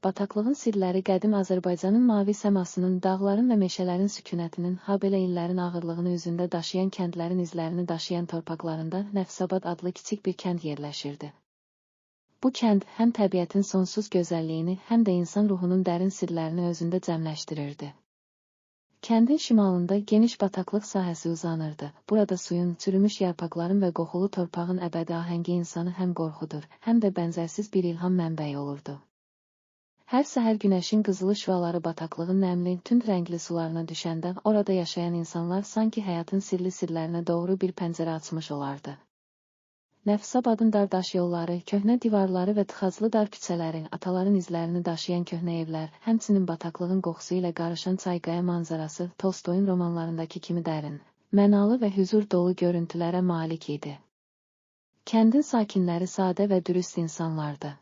Bataqlığın sirləri qədim Azərbaycanın mavi səmasının, dağların və meşələrin sükunətinin, habelə illərin ağırlığını üzündə daşıyan kəndlərin izlərini daşıyan torpaqlarında Nəfsabad adlı kiçik bir kənd yerləşirdi. Bu kənd həm təbiətin sonsuz gözəlliyini, həm də insan ruhunun dərin sirlərini özündə cəmləşdirirdi. Kəndin şimalında geniş bataqlıq sahəsi uzanırdı. Burada suyun, çürümüş yarpaqların və qoxulu torpağın əbədi ahəngi insanı həm qorxudur, həm də bənzərsiz bir ilham mənbəyi olurdu. Hər səhər günəşin qızılı şüaları bataqlığın nəmli, tünd rəngli sularına düşəndə, orada yaşayan insanlar sanki həyatın sirli sirlərinə doğru bir pəncərə açmış olardı. Nəfsabadın dar daş yolları, köhnə divarları və tıxaclı dar küçələri, ataların izlərini daşıyan köhnə evlər, həmçinin bataqlığın qoxusu ilə qarışan çayqaya manzarası Tolstoyun romanlarındakı kimi dərin, mənalı və hüzur dolu görüntülərə malik idi. Kəndin sakinləri sadə və dürüst insanlardı.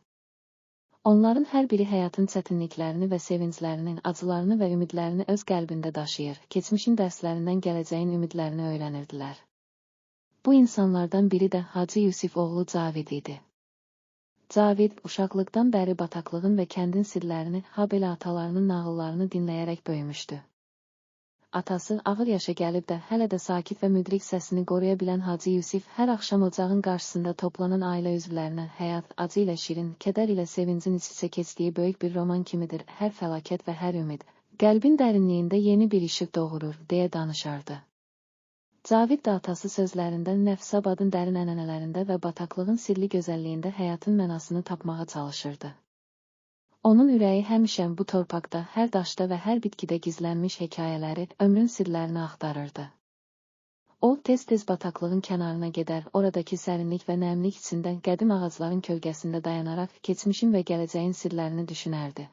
Onların hər biri həyatın çətinliklərini və sevinclərinin, acılarını və ümidlərini öz qəlbində daşıyır, keçmişin dərslərindən gələcəyin ümidlərini öyrənirdilər. Bu insanlardan biri də Hacı Yusif oğlu Cavid idi. Cavid, uşaqlıqdan bəri bataqlığın və kəndin sirlərini, habelə atalarının nağıllarını dinləyərək böyümüşdü. Atası, ağır yaşa gəlib də, hələ də sakit və müdrik səsini qoruya bilən Hacı Yusif, hər axşam ocağın qarşısında toplanan ailə üzvlərinə həyat, acı ilə şirin, kədər ilə sevincin iç-içə keçdiyi böyük bir roman kimidir, hər fəlakət və hər ümid, qəlbin dərinliyində yeni bir işıq doğurur, deyə danışardı. Cavid də atası sözlərində Nəfsabadın dərin ənənələrində və bataqlığın sirli gözəlliyində həyatın mənasını tapmağa çalışırdı. Onun ürəyi həmişə bu torpaqda, hər daşda və hər bitkidə gizlənmiş hekayələri, ömrün sirlərini axtarırdı. O, tez-tez bataqlığın kənarına gedər, oradakı sərinlik və nəmlik içində qədim ağacların kölgəsində dayanaraq keçmişin və gələcəyin sirlərini düşünərdi.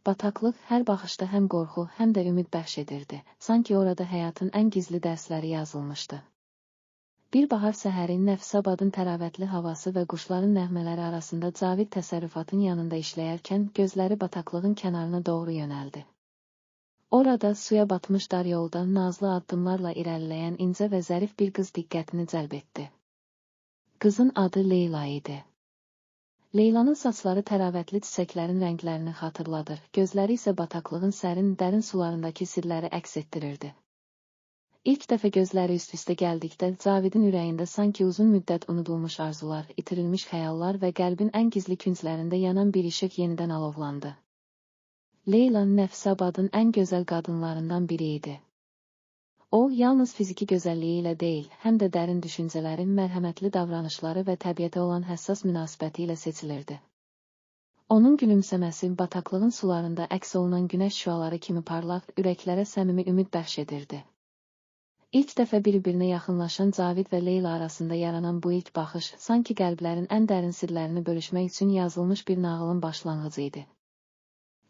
Bataqlıq hər baxışda həm qorxu, həm də ümid bəxş edirdi, sanki orada həyatın ən gizli dərsləri yazılmışdı. Bir bahar səhəri Nəfsabadın təravətli havası və quşların nəğmələri arasında Cavid təsərrüfatın yanında işləyərkən gözləri bataqlığın kənarına doğru yönəldi. Orada suya batmış dar yolda nazlı addımlarla irəliləyən incə və zərif bir qız diqqətini cəlb etdi. Qızın adı Leyla idi. Leylanın saçları təravətli çiçəklərin rənglərini xatırladır, gözləri isə bataqlığın sərin, dərin sularındakı sirləri əks etdirirdi. İlk dəfə gözləri üst-üstə gəldikdə Cavidin ürəyində sanki uzun müddət unudulmuş arzular, itirilmiş xəyallar və qəlbin ən gizli künclərində yanan bir işıq yenidən alovlandı. Leyla Nəfsabadın ən gözəl qadınlarından biri idi. O, yalnız fiziki gözəlliyi ilə deyil, həm də dərin düşüncələri, mərhəmətli davranışları və təbiətə olan həssas münasibəti ilə seçilirdi. Onun gülümsəməsi bataqlığın sularında əks olunan günəş şüaları kimi parlaq, ürəklərə səmimi ümid bəxş edirdi. İlk dəfə bir-birinə yaxınlaşan Cavid və Leyla arasında yaranan bu ilk baxış, sanki qəlblərin ən dərin sirlərini bölüşmək üçün yazılmış bir nağılın başlanğıcı idi.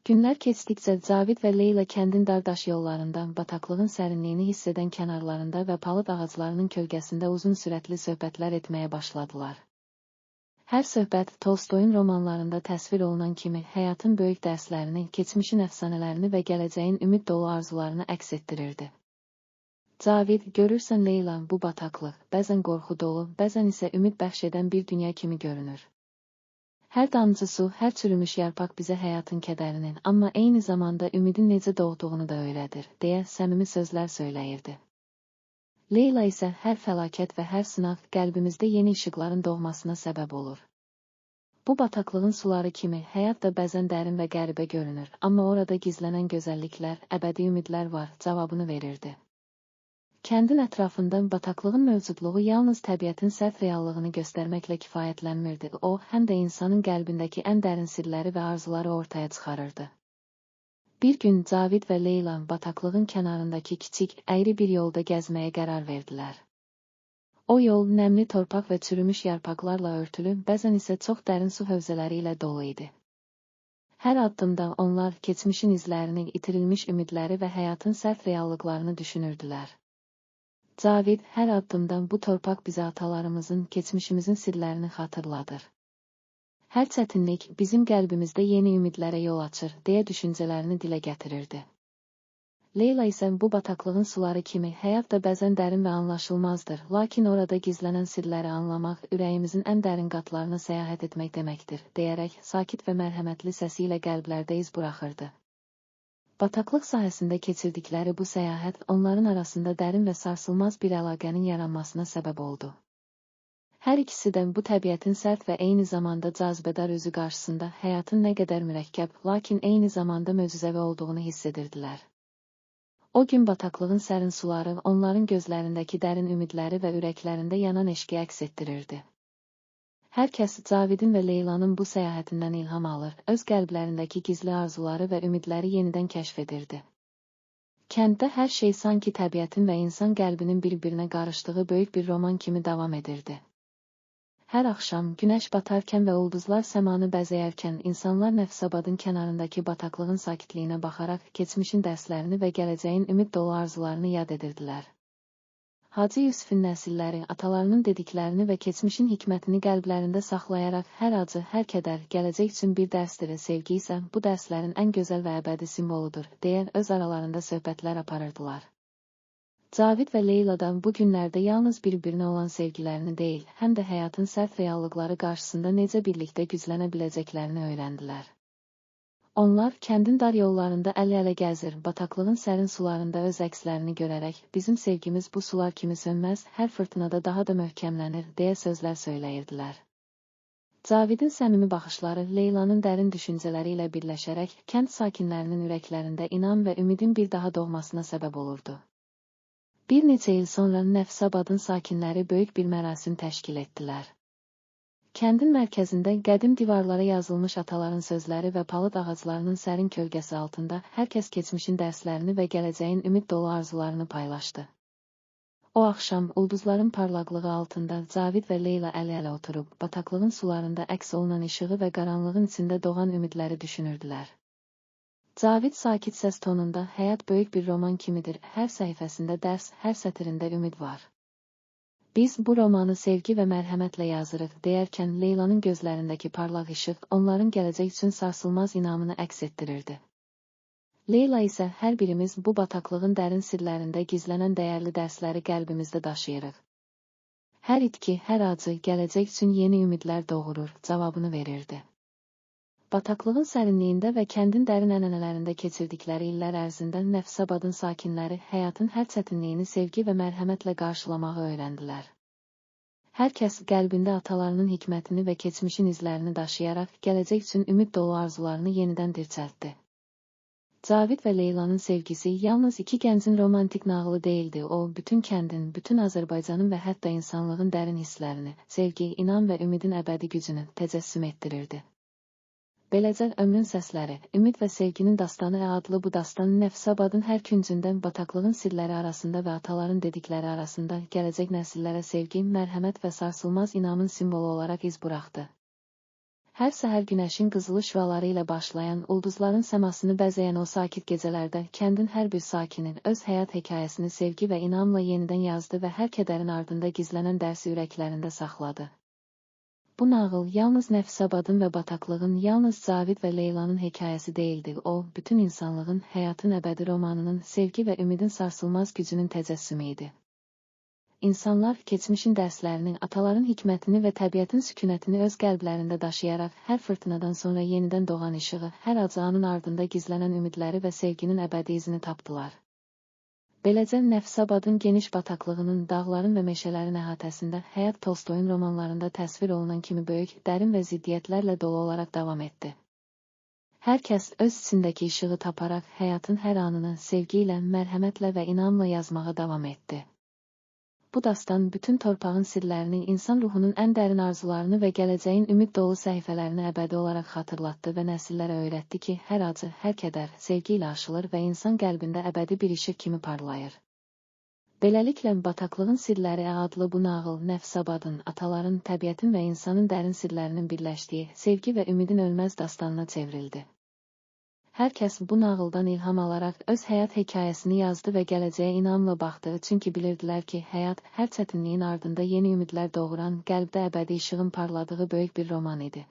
Günlər keçdikcə Cavid və Leyla kəndin dar daş yollarında, bataqlığın sərinliyini hiss edən kənarlarında və palıd ağaclarının kölgəsində uzun sürətli söhbətlər etməyə başladılar. Hər söhbət Tolstoyun romanlarında təsvir olunan kimi həyatın böyük dərslərini, keçmişin əfsanələrini və gələcəyin ümid dolu arzularını əks etdirirdi. Cavid, görürsən Leyla, bu bataqlıq, bəzən qorxu dolu, bəzən isə ümid bəxş edən bir dünya kimi görünür. Hər damcı su, hər çürümüş yarpaq bizə həyatın kədərinin, amma eyni zamanda ümidin necə doğduğunu da öyrədir, deyə səmimi sözlər söyləyirdi. Leyla isə hər fəlakət və hər sınaq qəlbimizdə yeni işıqların doğmasına səbəb olur. Bu bataqlığın suları kimi həyat da bəzən dərin və qəribə görünür, amma orada gizlənən gözəlliklər, əbədi ümidlər var, cavabını verirdi. Kəndin ətrafında bataqlığın mövcudluğu yalnız təbiətin sərt reallığını göstərməklə kifayətlənmirdi, o, həm də insanın qəlbindəki ən dərin sirləri və arzuları ortaya çıxarırdı. Bir gün Cavid və Leyla bataqlığın kənarındakı kiçik, əyri bir yolda gəzməyə qərar verdilər. O yol nəmli torpaq və çürümüş yarpaqlarla örtülü, bəzən isə çox dərin su hövzələri ilə dolu idi. Hər addımda onlar keçmişin izlərini, itirilmiş ümidləri və həyatın sərt reallıqlarını düşünürdülər. Cavid, hər addımdan bu torpaq bizə atalarımızın, keçmişimizin sirlərini xatırladır. Hər çətinlik bizim qəlbimizdə yeni ümidlərə yol açır, deyə düşüncələrini dilə gətirirdi. Leyla isə bu bataqlığın suları kimi həyat da bəzən dərin və anlaşılmazdır, lakin orada gizlənən sirləri anlamaq, ürəyimizin ən dərin qatlarına səyahət etmək deməkdir, deyərək sakit və mərhəmətli səsi ilə qəlblərdə iz buraxırdı. Bataqlıq sahəsində keçirdikləri bu səyahət onların arasında dərin və sarsılmaz bir əlaqənin yaranmasına səbəb oldu. Hər ikisi də bu təbiətin sərt və eyni zamanda cazibədar özü qarşısında həyatın nə qədər mürəkkəb, lakin eyni zamanda möcüzəvi olduğunu hiss edirdilər. O gün bataqlığın sərin suları onların gözlərindəki dərin ümidləri və ürəklərində yanan eşqi əks etdirirdi. Hər kəs Cavidin və Leylanın bu səyahətindən ilham alır, öz qəlblərindəki gizli arzuları və ümidləri yenidən kəşf edirdi. Kənddə hər şey sanki təbiətin və insan qəlbinin bir-birinə qarışdığı böyük bir roman kimi davam edirdi. Hər axşam, günəş batarkən və ulduzlar səmanı bəzəyərkən insanlar Nəfsabadın kənarındakı bataqlığın sakitliyinə baxaraq keçmişin dərslərini və gələcəyin ümid dolu arzularını yad edirdilər. Hacı Yusifin nəsilləri atalarının dediklərini və keçmişin hikmətini qəlblərində saxlayaraq hər acı, hər kədər, gələcək üçün bir dərsdir, sevgi isə bu dərslərin ən gözəl və əbədi simvoludur, deyə öz aralarında söhbətlər aparırdılar. Cavid və Leyladan bu günlərdə yalnız bir-birinə olan sevgilərini deyil, həm də həyatın sərt reallıqları qarşısında necə birlikdə güclənə biləcəklərini öyrəndilər. Onlar kəndin dar yollarında əl-ələ gəzir, bataqlığın sərin sularında öz əkslərini görərək, bizim sevgimiz bu sular kimi sönməz, hər fırtınada daha da möhkəmlənir, deyə sözlər söyləyirdilər. Cavidin səmimi baxışları Leylanın dərin düşüncələri ilə birləşərək, kənd sakinlərinin ürəklərində inam və ümidin bir daha doğmasına səbəb olurdu. Bir neçə il sonra Nəfsabadın sakinləri böyük bir mərasim təşkil etdilər. Kəndin mərkəzində qədim divarlara yazılmış ataların sözləri və palıd ağaclarının sərin kölgəsi altında hər kəs keçmişin dərslərini və gələcəyin ümid dolu arzularını paylaşdı. O axşam ulduzların parlaqlığı altında Cavid və Leyla əl-ələ oturub, bataqlığın sularında əks olunan işığı və qaranlığın içində doğan ümidləri düşünürdülər. Cavid sakit səs tonunda, həyat böyük bir roman kimidir, hər səhifəsində dərs, hər sətirində ümid var. Biz bu romanı sevgi və mərhəmətlə yazırıq, deyərkən Leylanın gözlərindəki parlaq işıq onların gələcək üçün sarsılmaz inamını əks etdirirdi. Leyla isə hər birimiz bu bataqlığın dərin sirlərində gizlənən dəyərli dərsləri qəlbimizdə daşıyırıq. Hər itki, hər acı, gələcək üçün yeni ümidlər doğurur, cavabını verirdi. Bataqlığın sərinliyində və kəndin dərin ənənələrində keçirdikləri illər ərzində Nəfsabadın sakinləri həyatın hər çətinliyini sevgi və mərhəmətlə qarşılamağı öyrəndilər. Hər kəs qəlbində atalarının hikmətini və keçmişin izlərini daşıyaraq gələcək üçün ümid dolu arzularını yenidən dirçəltdi. Cavid və Leylanın sevgisi yalnız iki gəncin romantik nağılı deyildi, o bütün kəndin, bütün Azərbaycanın və hətta insanlığın dərin hisslərini, sevgi, inam və ümidin əbədi gücünü təcəssüm etdirirdi. Beləcə ömrün səsləri, ümid və sevginin dastanı adlı bu dastan Nəfsabadın hər küncündən bataqlığın sirləri arasında və ataların dedikləri arasında gələcək nəsillərə sevgi, mərhəmət və sarsılmaz inamın simvolu olaraq iz buraxdı. Hər səhər günəşin qızılı şüaları ilə başlayan, ulduzların səmasını bəzəyən o sakit gecələrdə kəndin hər bir sakinin öz həyat hekayəsini sevgi və inamla yenidən yazdı və hər kədərin ardında gizlənən dərsi ürəklərində saxladı. Bu nağıl yalnız Nəfsabadın və bataqlığın, yalnız Cavid və Leylanın hekayəsi deyildi, o, bütün insanlığın, həyatın əbədi romanının, sevgi və ümidin sarsılmaz gücünün təcəssümü idi. İnsanlar keçmişin dərslərini, ataların hikmətini və təbiətin sükunətini öz qəlblərində daşıyaraq, hər fırtınadan sonra yenidən doğan işığı, hər acı anın ardında gizlənən ümidləri və sevginin əbədi izini tapdılar. Beləcə Nəfsabadın geniş bataqlığının, dağların və meşələrin əhatəsində həyat Tolstoyun romanlarında təsvir olunan kimi böyük, dərin və ziddiyyətlərlə dolu olaraq davam etdi. Hər kəs öz içindəki işığı taparaq həyatın hər anını sevgi ilə, mərhəmətlə və inamla yazmağa davam etdi. Bu dastan bütün torpağın sirlərini, insan ruhunun ən dərin arzularını və gələcəyin ümid dolu səhifələrini əbədi olaraq xatırlatdı və nəsillərə öyrətdi ki, hər acı, hər kədər sevgi ilə aşılır və insan qəlbində əbədi bir işıq kimi parlayır. Beləliklə, Bataqlığın Sirləri adlı bu nağıl Nəfsabadın, ataların, təbiətin və insanın dərin sirlərinin birləşdiyi, sevgi və ümidin ölməz dastanına çevrildi. Hər kəs bu nağıldan ilham alaraq öz həyat hekayəsini yazdı və gələcəyə inamla baxdı, çünki bilirdilər ki, həyat hər çətinliyin ardında yeni ümidlər doğuran, qəlbdə əbədi işığın parladığı böyük bir roman idi.